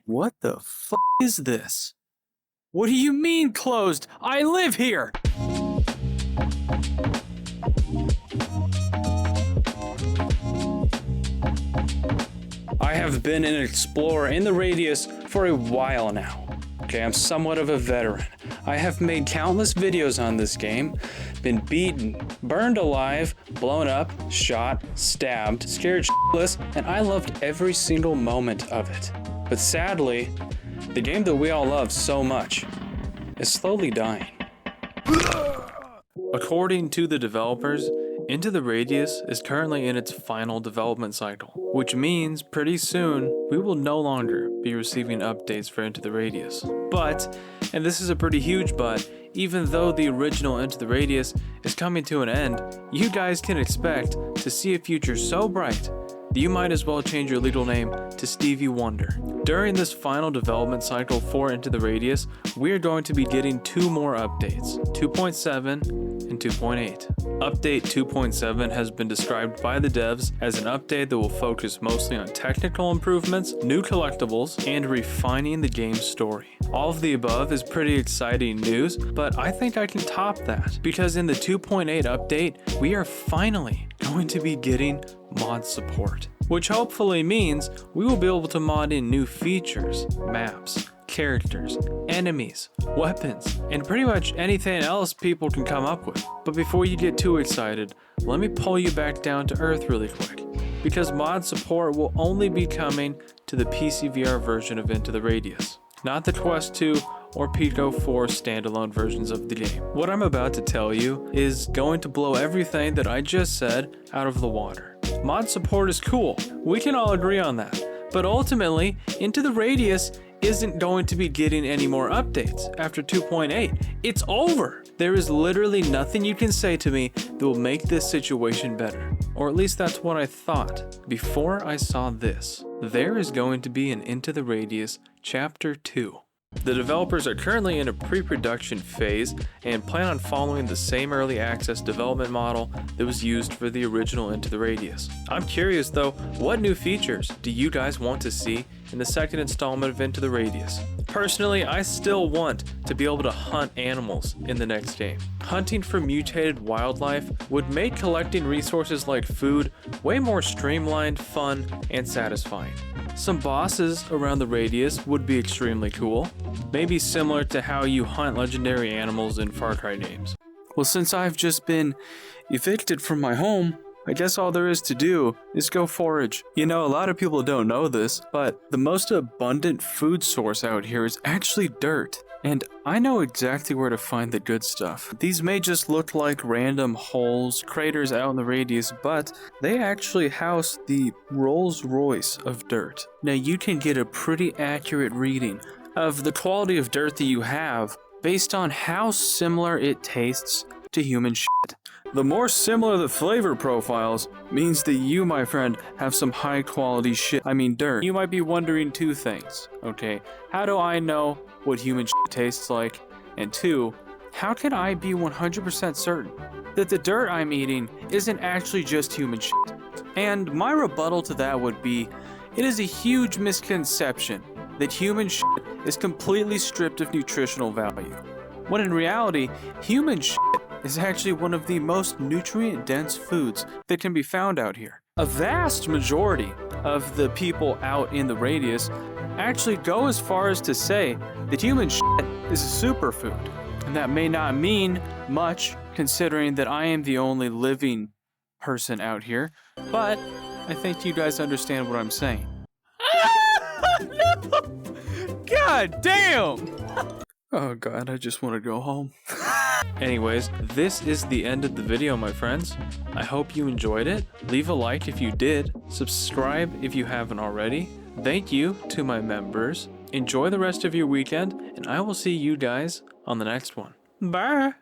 What the f is this? What do you mean closed? I live here! I have been an explorer in the radius for a while now. Okay, I'm somewhat of a veteran. I have made countless videos on this game, been beaten, burned alive, blown up, shot, stabbed, scared shitless, and I loved every single moment of it. But sadly, the game that we all love so much is slowly dying. According to the developers, Into the Radius is currently in its final development cycle, which means pretty soon we will no longer be receiving updates for Into the Radius. But, and this is a pretty huge but, even though the original Into the Radius is coming to an end, you guys can expect to see a future so bright that you might as well change your legal name to Stevie Wonder. During this final development cycle for Into the Radius, we're going to be getting two more updates, 2.7 and 2.8. Update 2.7 has been described by the devs as an update that will focus mostly on technical improvements, new collectibles, and refining the game's story. All of the above is pretty exciting news, but I think I can top that, because in the 2.8 update, we are finally going to be getting mod support, which hopefully means we will be able to mod in new features, maps, characters, enemies, weapons, and pretty much anything else people can come up with. But before you get too excited, let me pull you back down to earth really quick, because mod support will only be coming to the PCVR version of Into the Radius, not the Quest 2 or Pico 4 standalone versions of the game. What I'm about to tell you is going to blow everything that I just said out of the water. Mod support is cool, we can all agree on that, but ultimately, Into the Radius isn't going to be getting any more updates after 2.8. It's over! There is literally nothing you can say to me that will make this situation better. Or at least that's what I thought before I saw this. There is going to be an Into the Radius Chapter 2. The developers are currently in a pre-production phase and plan on following the same early access development model that was used for the original Into the Radius. I'm curious though, what new features do you guys want to see in the second installment of Into the Radius? Personally, I still want to be able to hunt animals in the next game. Hunting for mutated wildlife would make collecting resources like food way more streamlined, fun, and satisfying. Some bosses around the radius would be extremely cool, maybe similar to how you hunt legendary animals in Far Cry games. Well, since I've just been evicted from my home, I guess all there is to do is go forage. You know, a lot of people don't know this, but the most abundant food source out here is actually dirt. And I know exactly where to find the good stuff. These may just look like random holes, craters out in the radius, but they actually house the Rolls Royce of dirt. Now you can get a pretty accurate reading of the quality of dirt that you have based on how similar it tastes to human shit. The more similar the flavor profiles means that you, my friend, have some high quality shit, dirt. You might be wondering two things, okay? How do I know what human shit tastes like? And two, how can I be 100% certain that the dirt I'm eating isn't actually just human shit? And my rebuttal to that would be, it is a huge misconception that human shit is completely stripped of nutritional value, when in reality, human shit is actually one of the most nutrient-dense foods that can be found out here. A vast majority of the people out in the radius actually go as far as to say that human shit is a superfood. And that may not mean much, considering that I am the only living person out here, but I think you guys understand what I'm saying. No! God damn! Oh god, I just want to go home. Anyways, this is the end of the video, my friends. I hope you enjoyed it. Leave a like if you did. Subscribe if you haven't already. Thank you to my members. Enjoy the rest of your weekend, and I will see you guys on the next one. Bye!